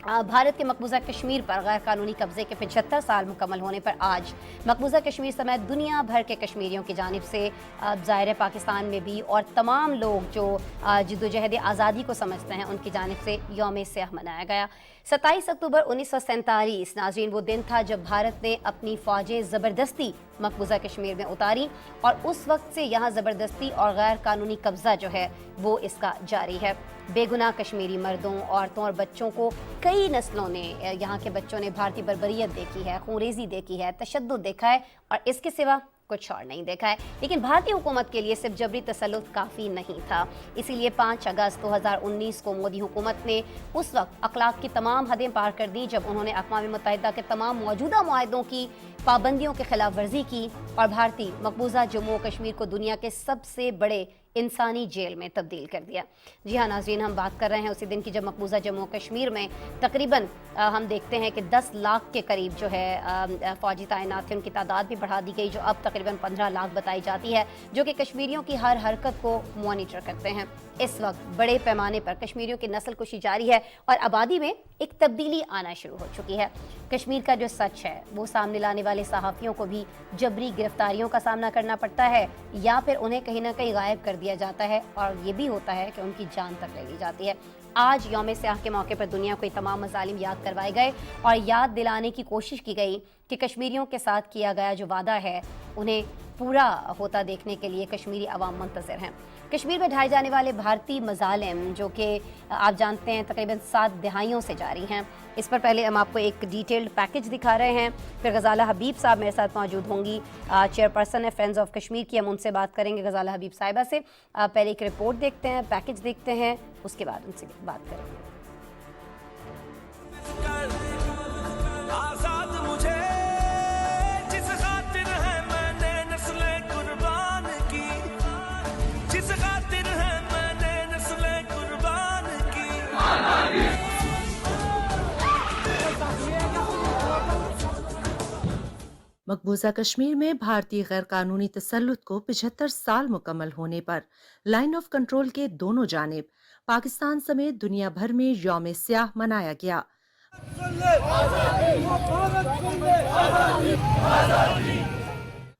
भारत के मकबूजा कश्मीर पर गैर कानूनी कब्जे के 75 साल मुकम्मल होने पर आज मकबूजा कश्मीर समेत दुनिया भर के कश्मीरियों की जानिब से ज़ाहिर पाकिस्तान में भी और तमाम लोग जो जद्दोजहद आज़ादी को समझते हैं उनकी जानिब से यौम स्याह मनाया गया। 27 अक्टूबर 1947 नाज़रीन वो दिन था जब भारत ने अपनी फ़ौजें ज़बरदस्ती मकबूजा कश्मीर में उतारी, और उस वक्त से यहाँ ज़बरदस्ती और गैर कानूनी कब्ज़ा जो है वो इसका जारी है। बेगुनाह कश्मीरी मर्दों, औरतों और बच्चों को कई नस्लों ने, यहाँ के बच्चों ने भारतीय बर्बरियत देखी है, खूंरेज़ी देखी है, तशद्दुद देखा है, और इसके सिवा कुछ और नहीं देखा है। लेकिन भारतीय हुकूमत के लिए सिर्फ जबरी तसल्लुत काफ़ी नहीं था। इसीलिए 5 अगस्त 2019 को मोदी हुकूमत ने उस वक्त अखलाक की तमाम हदें पार कर दी जब उन्होंने अक़वाम मुत्तहिदा के तमाम मौजूदा मुआहदों की पाबंदियों की खिलाफ वर्जी की और भारतीय मकबूजा जम्मू और कश्मीर को दुनिया के सबसे बड़े इंसानी जेल में तब्दील कर दिया। जी हाँ नाज़रीन, हम बात कर रहे हैं उसी दिन की जब मकबूजा जम्मू कश्मीर में तकरीबन हम देखते हैं कि 10 लाख के करीब जो है फ़ौजी तैनात थे, उनकी तादाद भी बढ़ा दी गई, जो अब तकरीबन 15 लाख बताई जाती है, जो कि कश्मीरियों की हर हरकत को मॉनिटर करते हैं। इस वक्त बड़े पैमाने पर कश्मीरियों की नस्ल कुशी जारी है और आबादी में एक तब्दीली आना शुरू हो चुकी है। कश्मीर का जो सच है वो सामने लाने वाले सहाफ़ियों को भी जबरी गिरफ्तारियों का सामना करना पड़ता है, या फिर उन्हें कहीं ना कहीं गायब कर दिया जाता है, और ये भी होता है कि उनकी जान तक ले ली जाती है। आज यौम स्याह के मौके पर दुनिया को ये तमाम मज़ालिम याद करवाए गए और याद दिलाने की कोशिश की गई कि कश्मीरियों के साथ किया गया जो वादा है उन्हें पूरा होता देखने के लिए कश्मीरी अवाम मुंतज़िर हैं। कश्मीर में ढाए जाने वाले भारतीय मज़ालिम जो कि आप जानते हैं तकरीबन 7 दहाइयों से जारी हैं, इस पर पहले हम आपको एक डिटेल्ड पैकेज दिखा रहे हैं। फिर गज़ाला हबीब साहब मेरे साथ मौजूद होंगी, चेयरपर्सन है फ्रेंड्स ऑफ कश्मीर की, हम उनसे बात करेंगे गज़ाला हबीब साहिबा से। पहले एक रिपोर्ट देखते हैं, पैकेज देखते हैं, उसके बाद उनसे बात करेंगे। आजाद मुझे जिस खातिर है मैंने नस्लें कुर्बान की, जिस खातिर है मैंने नस्लें कुर्बान की। मकबूजा कश्मीर में भारतीय गैर कानूनी तसल्लुत को 75 साल मुकम्मल होने पर लाइन ऑफ कंट्रोल के दोनों जानिब पाकिस्तान समेत दुनिया भर में यौम स्याह मनाया गया।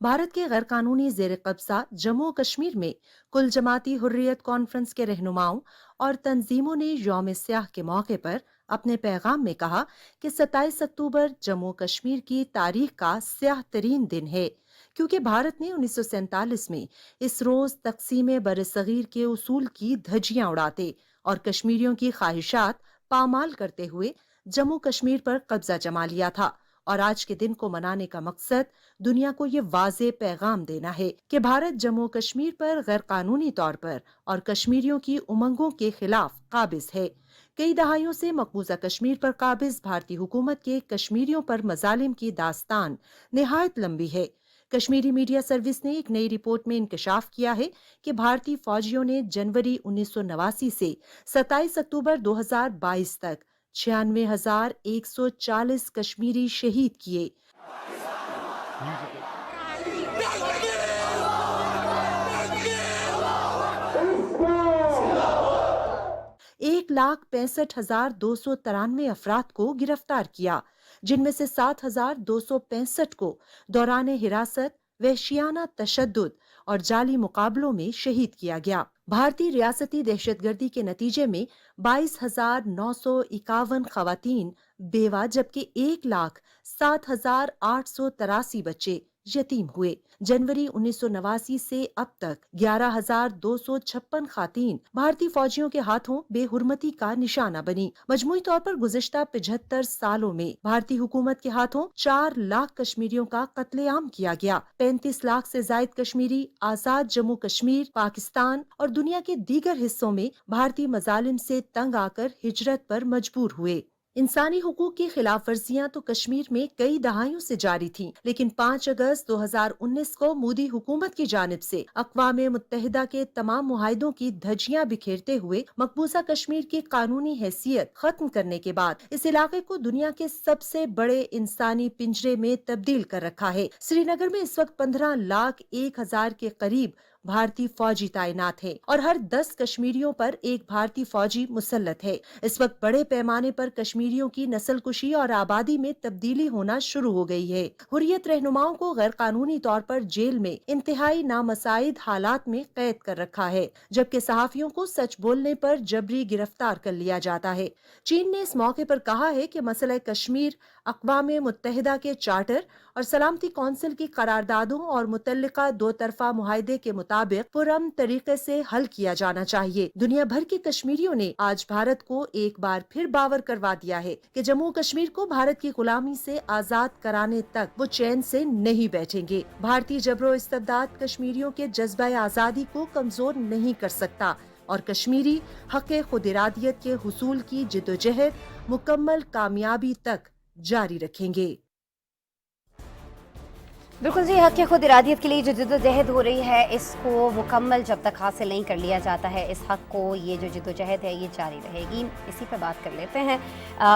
भारत के गैर कानूनी जेर कब्जा जम्मू कश्मीर में कुल जमाती हुर्रियत कॉन्फ्रेंस के रहनुमाओं और तंजीमों ने यौम स्याह के मौके पर अपने पैगाम में कहा कि 27 अक्टूबर जम्मू कश्मीर की तारीख का स्याह तरीन दिन है, क्योंकि भारत ने 1947 में इस रोज तकसीम बरसगीर के उसूल की धज्जियां उड़ाते और कश्मीरियों की ख्वाहिशात पामाल करते हुए जम्मू कश्मीर पर कब्जा जमा लिया था। और आज के दिन को मनाने का मकसद दुनिया को ये वाज़े पैगाम देना है कि भारत जम्मू कश्मीर पर गैर कानूनी तौर पर और कश्मीरियों की उमंगों के खिलाफ काबिज है। कई दहाइयों से मकबूजा कश्मीर पर काबिज भारतीय हुकूमत के कश्मीरियों पर मजालिम की दास्तान निहायत लंबी है। कश्मीरी मीडिया सर्विस ने एक नई रिपोर्ट में इंकशाफ किया है कि भारतीय फौजियों ने जनवरी 1989 से 27 अक्टूबर 2022 तक 96,140 कश्मीरी शहीद किए। 1,65,293 अफराद को गिरफ्तार किया, जिनमें से 7,265 को दौरान हिरासत, वहशियाना तशद्दुद और जाली मुकाबलों में शहीद किया गया। भारतीय रियासती दहशतगर्दी के नतीजे में 22,951 खवातीन बेवा जबकि 1,07,883 बच्चे यतीम हुए। जनवरी 1989 से अब तक 11,256 खातीन भारतीय फौजियों के हाथों बेहुरमती का निशाना बनी। मजमूई तौर पर गुज़िश्ता 75 सालों में भारतीय हुकूमत के हाथों 4 लाख कश्मीरियों का कत्लेआम किया गया। 35 लाख से जायद कश्मीरी आजाद जम्मू कश्मीर, पाकिस्तान और दुनिया के दीगर हिस्सों में भारतीय मजालिम से तंग आकर हिजरत पर मजबूर हुए। इंसानी हुकूक की खिलाफ वर्जियां तो कश्मीर में कई दहाइयों से जारी थीं, लेकिन 5 अगस्त 2019 को मोदी हुकूमत की जानिब से अक़वाम मुत्तहिदा के तमाम मुआहिदों की धज्जियां बिखेरते हुए मकबूजा कश्मीर की कानूनी हैसियत खत्म करने के बाद इस इलाके को दुनिया के सबसे बड़े इंसानी पिंजरे में तब्दील कर रखा है। श्रीनगर में इस वक्त 15,01,000 के करीब भारतीय फौजी तैनात है और हर 10 कश्मीरियों पर एक भारतीय फौजी मुसल्लत है। इस वक्त बड़े पैमाने पर कश्मीरियों की नस्लकुशी और आबादी में तब्दीली होना शुरू हो गई है। हुर्रियत रहनुमाओं को गैर कानूनी तौर पर जेल में इंतहाई नामसाइद हालात में कैद कर रखा है, जबकि सहाफियों को सच बोलने पर जबरी गिरफ्तार कर लिया जाता है। चीन ने इस मौके पर कहा है कि मसला कश्मीर अक़वाम मुत्तहिदा के चार्टर और सलामती कौंसिल की करारदादों और मुतल्लिका दो तरफा मुआहिदे के मुताबिक पुरअमन तरीके से हल किया जाना चाहिए। दुनिया भर के कश्मीरियों ने आज भारत को एक बार फिर बावर करवा दिया है कि जम्मू कश्मीर को भारत की गुलामी से आजाद कराने तक वो चैन से नहीं बैठेंगे। भारतीय जबरो इस्तबदाद कश्मीरियों के जज्बा आजादी को कमजोर नहीं कर सकता और कश्मीरी हक़ खुद इरादियत के हुसूल की जिद्दोजहद मुकम्मल कामयाबी तक जारी रखेंगे। बिल्कुल जी, हक़ खुद इरादियत के लिए जो जद्दोजहद हो रही है, इसको मुकम्मल जब तक हासिल नहीं कर लिया जाता है, इस हक़ को ये जो जद्दोजहद है ये जारी रहेगी। इसी पर बात कर लेते हैं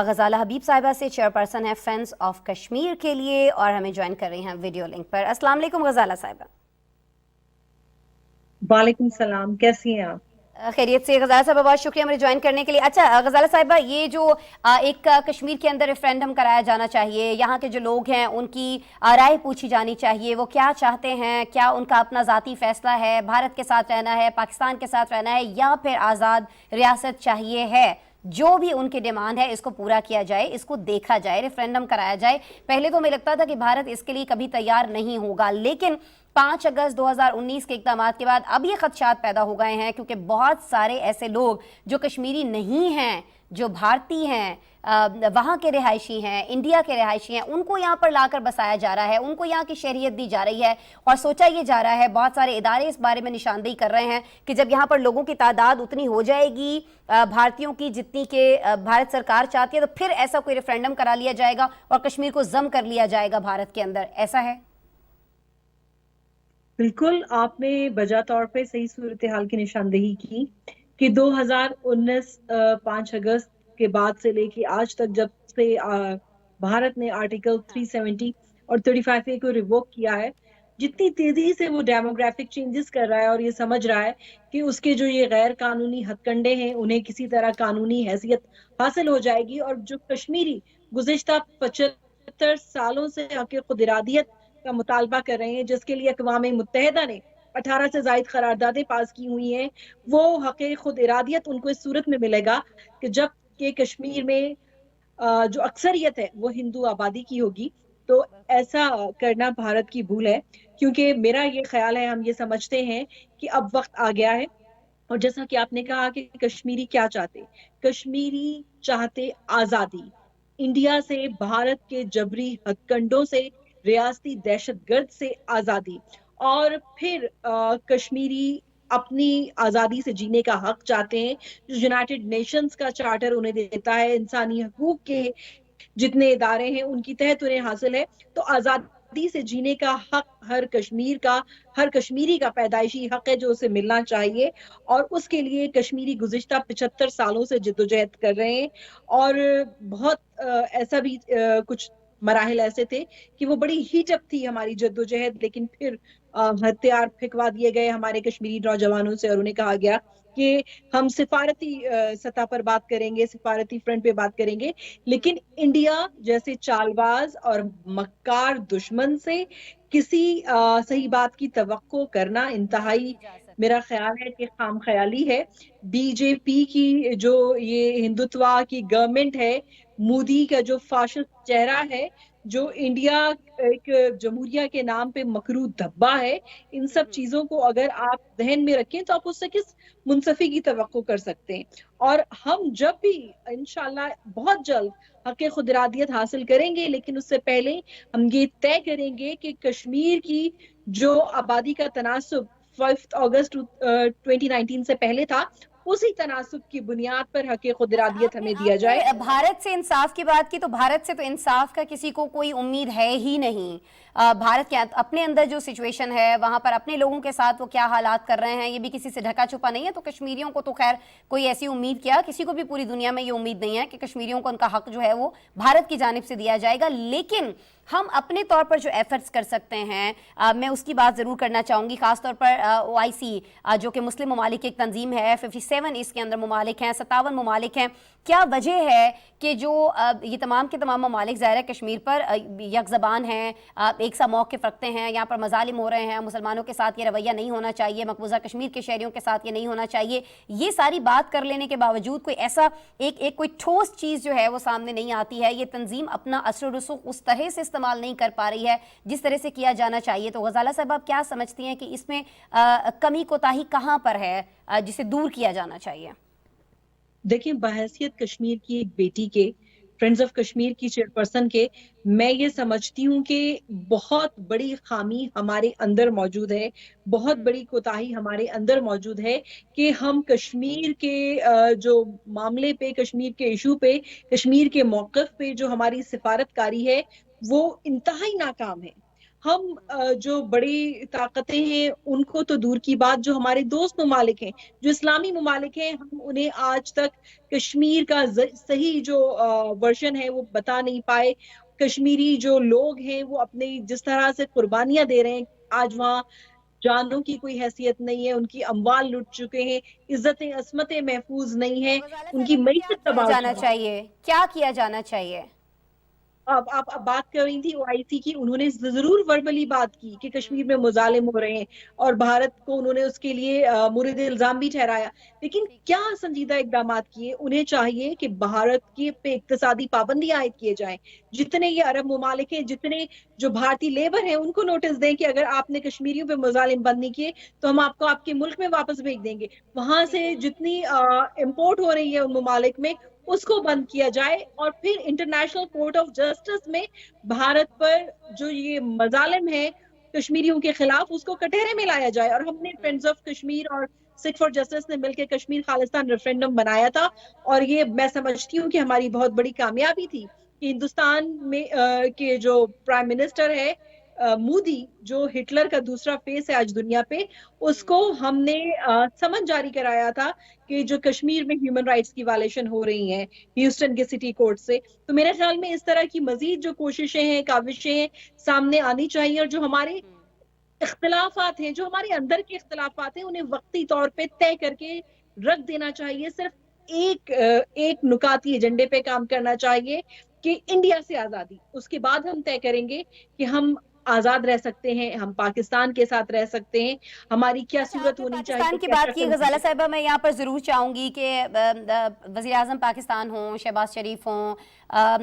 गज़ाला हबीब साहिबा से, चेयरपर्सन है फ्रेंड्स ऑफ कश्मीर के लिए और हमें ज्वाइन कर रही हैं वीडियो लिंक पर। अस्सलाम वालेकुम गज़ाला साहिबा। वालेकुम सलाम, कैसी हैं आप? खैरियत से। गज़ाला साहिबा बहुत शुक्रिया मुझे ज्वाइन करने के लिए। अच्छा गज़ाला साहिबा, ये जो एक कश्मीर के अंदर रेफरेंडम कराया जाना चाहिए, यहाँ के जो लोग हैं उनकी राय पूछी जानी चाहिए, वो क्या चाहते हैं, क्या उनका अपना ज़ाती फ़ैसला है, भारत के साथ रहना है, पाकिस्तान के साथ रहना है या फिर आज़ाद रियासत चाहिए है, जो भी उनकी डिमांड है इसको पूरा किया जाए, इसको देखा जाए, रेफरेंडम कराया जाए। पहले तो मुझे लगता था कि भारत इसके लिए कभी तैयार नहीं होगा, लेकिन 5 अगस्त 2019 के इक़दामात के बाद अब ये खदशात पैदा हो गए हैं, क्योंकि बहुत सारे ऐसे लोग जो कश्मीरी नहीं हैं, जो भारतीय हैं, वहाँ के रिहायशी हैं, इंडिया के रिहायशी हैं, उनको यहाँ पर लाकर बसाया जा रहा है, उनको यहाँ की शहरियत दी जा रही है। और सोचा ये जा रहा है, बहुत सारे इदारे इस बारे में निशानदेही कर रहे हैं कि जब यहाँ पर लोगों की तादाद उतनी हो जाएगी भारतीयों की जितनी के भारत सरकार चाहती है, तो फिर ऐसा कोई रेफरेंडम करा लिया जाएगा और कश्मीर को जम कर लिया जाएगा भारत के अंदर। ऐसा है? बिल्कुल, आपने बजा तौर पे सही सूरत हाल की निशानदेही की कि 2019 5 अगस्त के बाद से लेके आज तक, जब से भारत ने आर्टिकल 370 और 35A को रिवोक किया है, जितनी तेजी से वो डेमोग्राफिक चेंजेस कर रहा है और ये समझ रहा है कि उसके जो ये गैर कानूनी हथकंडे हैं उन्हें किसी तरह कानूनी हैसियत हासिल हो जाएगी, और जो कश्मीरी गुज़िश्ता 75 सालों से हक़ खुद इरादियत का मुतालबा कर रहे हैं, जिसके लिए अक़वाम मुत्तहिदा ने 18 से ज़ायद करारदादें पास की हुई हैं, वो हक़ खुद इरादियत उनको इस सूरत में मिलेगा कि जब कि कश्मीर में जो अक्सरियत है वो हिंदू आबादी की होगी। तो ऐसा करना भारत की भूल है, क्योंकि मेरा ये ख्याल है, हम ये समझते हैं कि अब वक्त आ गया है। और जैसा कि आपने कहा कि कश्मीरी क्या चाहते, कश्मीरी चाहते आज़ादी, इंडिया से, भारत के जबरी हथकंडों से, रियासती दहशतगर्द से आज़ादी, और फिर कश्मीरी अपनी आज़ादी से जीने का हक चाहते हैं, जो यूनाइटेड नेशंस का चार्टर उन्हें देता है, इंसानी हकूक के जितने इदारे हैं उनकी तहत उन्हें हासिल है। तो आज़ादी से जीने का हक हर कश्मीरी का पैदाइशी हक है, जो उसे मिलना चाहिए। और उसके लिए कश्मीरी गुज़िश्ता 75 सालों से जद्दोजहद कर रहे हैं, और बहुत ऐसा भी कुछ मराहिल ऐसे थे कि वो बड़ी हीटअप थी हमारी जद्दोजहद, लेकिन फिर हथियार फेंकवा दिए गए हमारे कश्मीरी नौजवानों से और उन्हें कहा गया कि हम सिफारती सतह पर बात करेंगे, सिफारती फ्रंट पे बात करेंगे, लेकिन इंडिया जैसे चालबाज और मक्कार दुश्मन से किसी सही बात की तवक्को करना इंतहाई, मेरा ख्याल है कि खाम ख्याली है। बीजेपी की जो ये हिंदुत्वा की गवर्नमेंट है, मोदी का जो फाशिस्ट चेहरा है, जो इंडिया एक जमहूरिया के नाम पे मकरू धब्बा है, इन सब चीजों को अगर आप ध्यान में रखें तो आप उससे किस मुंसफी की तवक्को कर सकते हैं। और हम जब भी इंशाल्लाह बहुत जल्द हक़ खुद इरादियत हासिल करेंगे, लेकिन उससे पहले हम ये तय करेंगे कि कश्मीर की जो आबादी का तनासुब 5 अगस्त 2019 से पहले था, उसी तनासुब की बुनियाद पर हक़ खुद इरादियत हमें दिया जाए। भारत से इंसाफ की बात की, तो भारत से तो इंसाफ का किसी को कोई उम्मीद है ही नहीं। भारत के अपने अंदर जो सिचुएशन है, वहाँ पर अपने लोगों के साथ वो क्या हालात कर रहे हैं, ये भी किसी से ढका छुपा नहीं है। तो कश्मीरियों को तो खैर कोई ऐसी उम्मीद, क्या किसी को भी पूरी दुनिया में ये उम्मीद नहीं है कि कश्मीरियों को उनका हक जो है वो भारत की जानिब से दिया जाएगा। लेकिन हम अपने तौर पर जो एफर्ट्स कर सकते हैं, मैं उसकी बात ज़रूर करना चाहूँगी। ख़ासतौर पर OIC जो कि मुस्लिम ममालिक की एक तंजीम है, 57 इसके अंदर ममालिक हैं, 57 ममालिक हैं। क्या वजह है कि जो ये तमाम के तमाम ममालिक ज़ाहिर है कश्मीर पर यक ज़बान हैं, एक सा मौक़िफ़ रखते हैं, यहाँ पर मज़ालिम हो रहे हैं, मुसलमानों के साथ ये रवैया नहीं होना चाहिए, मकबूजा कश्मीर के शहरियों के साथ ये नहीं होना चाहिए, ये सारी बात कर लेने के बावजूद कोई ऐसा एक कोई ठोस चीज़ जो है वो सामने नहीं आती है। ये तंजीम अपना असर रसूख उस तरह से इस्तेमाल नहीं कर पा रही है जिस तरह से किया जाना चाहिए। तो गजाला साहब, आप क्या समझती हैं कि इसमें कमी कोताही कहाँ पर है जिसे दूर किया जाना चाहिए? देखिए, बहैसियत कश्मीर की एक बेटी के, फ्रेंड्स ऑफ कश्मीर की चेयरपर्सन के, मैं ये समझती हूँ कि बहुत बड़ी खामी हमारे अंदर मौजूद है, बहुत बड़ी कोताही हमारे अंदर मौजूद है कि हम कश्मीर के जो मामले पे, कश्मीर के इशू पे, कश्मीर के मौक़िफ़ पे जो हमारी सिफारतकारी है वो इंतहाई नाकाम है। हम जो बड़ी ताकतें हैं उनको तो दूर की बात, जो हमारे दोस्त ममालिक हैं, जो इस्लामी ममालिक हैं, हम उन्हें आज तक कश्मीर का सही जो वर्जन है वो बता नहीं पाए। कश्मीरी जो लोग हैं वो अपने जिस तरह से कुर्बानियां दे रहे हैं, आज वहाँ जानों की कोई हैसियत नहीं है, उनकी अमवाल लुट चुके हैं, इज्जतें असमतें महफूज नहीं है, उनकी मईशत तबाह जाना चाहिए, क्या किया जाना चाहिए? आप बात कर रही थी OIC की, उन्होंने जरूर वर्बली बात की कि कश्मीर में मुजालिम हो रहे हैं और भारत को उन्होंने उसके लिए मुरीद इल्जाम भी ठहराया, लेकिन क्या संजीदा इकदाम किए? उन्हें चाहिए कि भारत के पे इक्तिसादी पाबंदी आयद किए जाएं, जितने ये अरब मुमालिक हैं, जितने जो भारतीय लेबर हैं, उनको नोटिस दें कि अगर आपने कश्मीरियों पे मुजालिम बंद नहीं किए तो हम आपको आपके मुल्क में वापस भेज देंगे। वहां से जितनी इम्पोर्ट हो रही है उन मुमालिक में, उसको बंद किया जाए और फिर इंटरनेशनल कोर्ट ऑफ जस्टिस में भारत पर जो ये मजालिम है कश्मीरियों के खिलाफ, उसको कटहरे में लाया जाए। और हमने फ्रेंड्स ऑफ कश्मीर और सिख फॉर जस्टिस ने मिलकर कश्मीर खालिस्तान रेफरेंडम बनाया था, और ये मैं समझती हूँ कि हमारी बहुत बड़ी कामयाबी थी कि हिंदुस्तान में के जो प्राइम मिनिस्टर है मोदी, जो हिटलर का दूसरा फेस है आज दुनिया पे, उसको हमने समन जारी कराया था कि जो कश्मीर में ह्यूमन राइट्स की वायलेशन हो रही हैं ह्यूस्टन के सिटी कोर्ट से। तो मेरे ख्याल में इस तरह की मजीद जो कोशिशें हैं, काविशें हैं, सामने आनी चाहिए, और जो हमारे इख्तिलाफात हैं, जो हमारे अंदर के इख्तिलाफात हैं, उन्हें वक्ती तौर पे तय करके रख देना चाहिए। सिर्फ एक नुकाती एजेंडे पे काम करना चाहिए कि इंडिया से आजादी, उसके बाद हम तय करेंगे कि हम आजाद रह सकते हैं, हम पाकिस्तान के साथ रह सकते हैं, हमारी क्या सूरत होनी चाहिए। पाकिस्तान की बात की गजाला साहिबा, मैं यहाँ पर ज़रूर चाहूँगी कि वज़ीर आज़म पाकिस्तान हों, शहबाज शरीफ हों,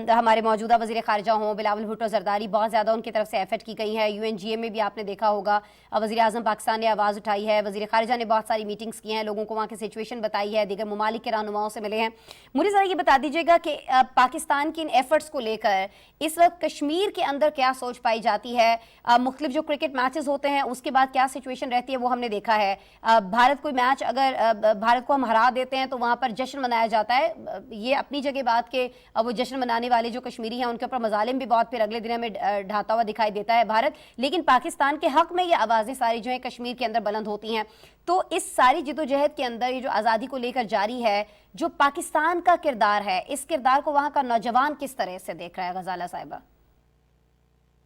हमारे मौजूदा वज़ीर ख़ारिजा हों, बिलावल भुट्टो ज़रदारी, बहुत ज़्यादा उनकी तरफ से एफर्ट की गई है। UNGA में भी आपने देखा होगा वज़ीर आज़म पाकिस्तान ने आवाज़ उठाई है, वज़ीर ख़ारिजा ने बहुत सारी मीटिंग्स की हैं, लोगों को वहाँ की सिचुएशन बताई है, दीगर ममालिक के रहनुमाओं से मिले हैं। मुझे ज़रा ये बता दीजिएगा कि पाकिस्तान की इन एफर्ट्स को लेकर इस वक्त कश्मीर के अंदर क्या सोच पाई जाती है? मुख्तलिफ जो क्रिकेट मैचेस होते हैं उसके बाद क्या सिचुएशन रहती है वो हमने देखा है। भारत कोई मैच अगर भारत को हम हरा देते हैं तो वहाँ पर जश्न मनाया जाता है। ये अपनी जगह बात के वो जश्न मनाने वाले जो कश्मीरी हैं उनके ऊपर मजालिम भी बहुत फिर अगले दिन में ढाता हुआ दिखाई देता है भारत, लेकिन पाकिस्तान के हक में ये आवाज़ें सारी जो है कश्मीर के अंदर बुलंद होती हैं। तो इस सारी जिदोजहद के अंदर ये जो आज़ादी को लेकर जारी है, जो पाकिस्तान का किरदार है, इस किरदार को वहाँ का नौजवान किस तरह से देख रहा है गजाला साहिबा?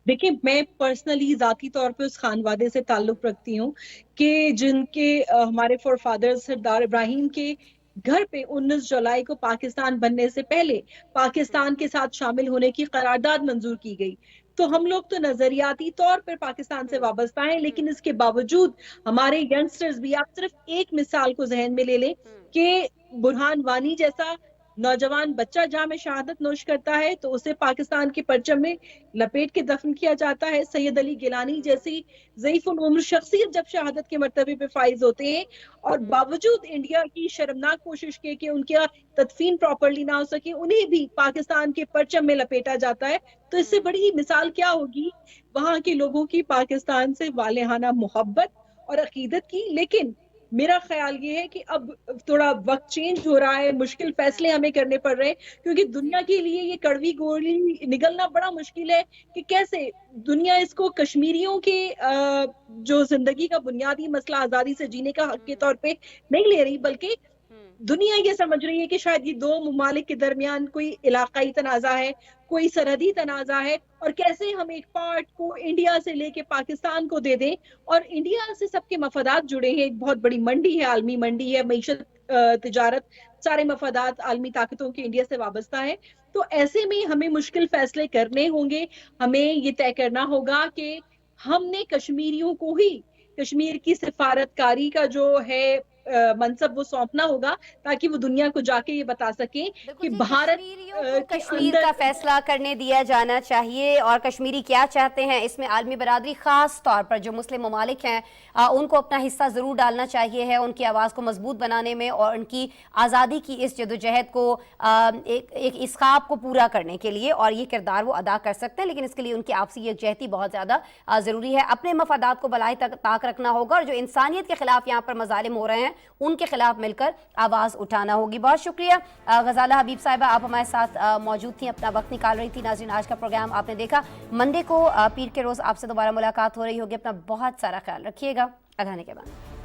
देखिए, मैं पर्सनली जाती तौर पे उस खानवादे से ताल्लुक रखती हूँ कि जिनके हमारे फोरफादर सरदार इब्राहिम के घर पे 19 जुलाई को पाकिस्तान बनने से पहले पाकिस्तान के साथ शामिल होने की करारदाद मंजूर की गई। तो हम लोग तो नजरियाती तौर पर पाकिस्तान से वाबस्ता हैं, लेकिन इसके बावजूद हमारे यंगस्टर्स भी, आप सिर्फ एक मिसाल को जहन में ले लें कि बुरहान वानी जैसा नौजवान बच्चा जहां में शहादत नोश करता है तो उसे पाकिस्तान के परचम में लपेट के दफन किया जाता है। सैयद अली गिलानी जैसी ज़ईफ़ुल उम्र शख्सियत जब शहादत के मर्तबे पे फाइज होते हैं, और बावजूद इंडिया की शर्मनाक कोशिश के कि उनका तदफीन प्रॉपरली ना हो सके, उन्हें भी पाकिस्तान के परचम में लपेटा जाता है। तो इससे बड़ी मिसाल क्या होगी वहां के लोगों की पाकिस्तान से वालेहाना मोहब्बत और अकीदत की। लेकिन मेरा ख्याल ये है कि अब थोड़ा वक्त चेंज हो रहा है, मुश्किल फैसले हमें करने पड़ रहे हैं, क्योंकि दुनिया के लिए ये कड़वी गोली निगलना बड़ा मुश्किल है कि कैसे दुनिया इसको कश्मीरियों के जो जिंदगी का बुनियादी मसला आजादी से जीने का हक के तौर पे नहीं ले रही, बल्कि दुनिया ये समझ रही है कि शायद ये दो मुमालिक के दरमियान कोई इलाकाई तनाज़ा है, कोई सरहदी तनाज़ा है, और कैसे हम एक पार्ट को इंडिया से लेके पाकिस्तान को दे दें। और इंडिया से सबके मफादात जुड़े हैं, एक बहुत बड़ी मंडी है, आलमी मंडी है, मईशत, तिजारत, सारे मफादात आलमी ताकतों के इंडिया से वाबस्ता है। तो ऐसे में हमें मुश्किल फैसले करने होंगे। हमें ये तय करना होगा कि हमने कश्मीरियों को ही कश्मीर की सिफारतकारी का जो है मनसब वो सौंपना होगा, ताकि वो दुनिया को जाके ये बता सके कि भारत कश्मीर का फैसला करने दिया जाना चाहिए, और कश्मीरी क्या चाहते हैं इसमें आलमी बरादरी, खास तौर पर जो मुस्लिम ममालिक हैं उनको अपना हिस्सा ज़रूर डालना चाहिए है उनकी आवाज़ को मजबूत बनाने में और उनकी आज़ादी की इस जदोजहद को एक इस ख्वाब को पूरा करने के लिए, और ये किरदार वो अदा कर सकते हैं। लेकिन इसके लिए उनकी आपसी यकजहती बहुत ज़्यादा ज़रूरी है। अपने मफादात को बलाए ताक रखना होगा, और जो इंसानियत के खिलाफ यहाँ पर मजालिम हो रहे हैं उनके खिलाफ मिलकर आवाज़ उठाना होगी। बहुत शुक्रिया गजाला हबीब साहिबा, आप हमारे साथ मौजूद थी, अपना वक्त निकाल रही थी। नाज़रीन, आज का प्रोग्राम आपने देखा। मंडे को पीर के रोज़ आपसे दोबारा मुलाकात हो रही होगी। अपना बहुत सारा ख्याल रखिएगा। अजाने के बाद।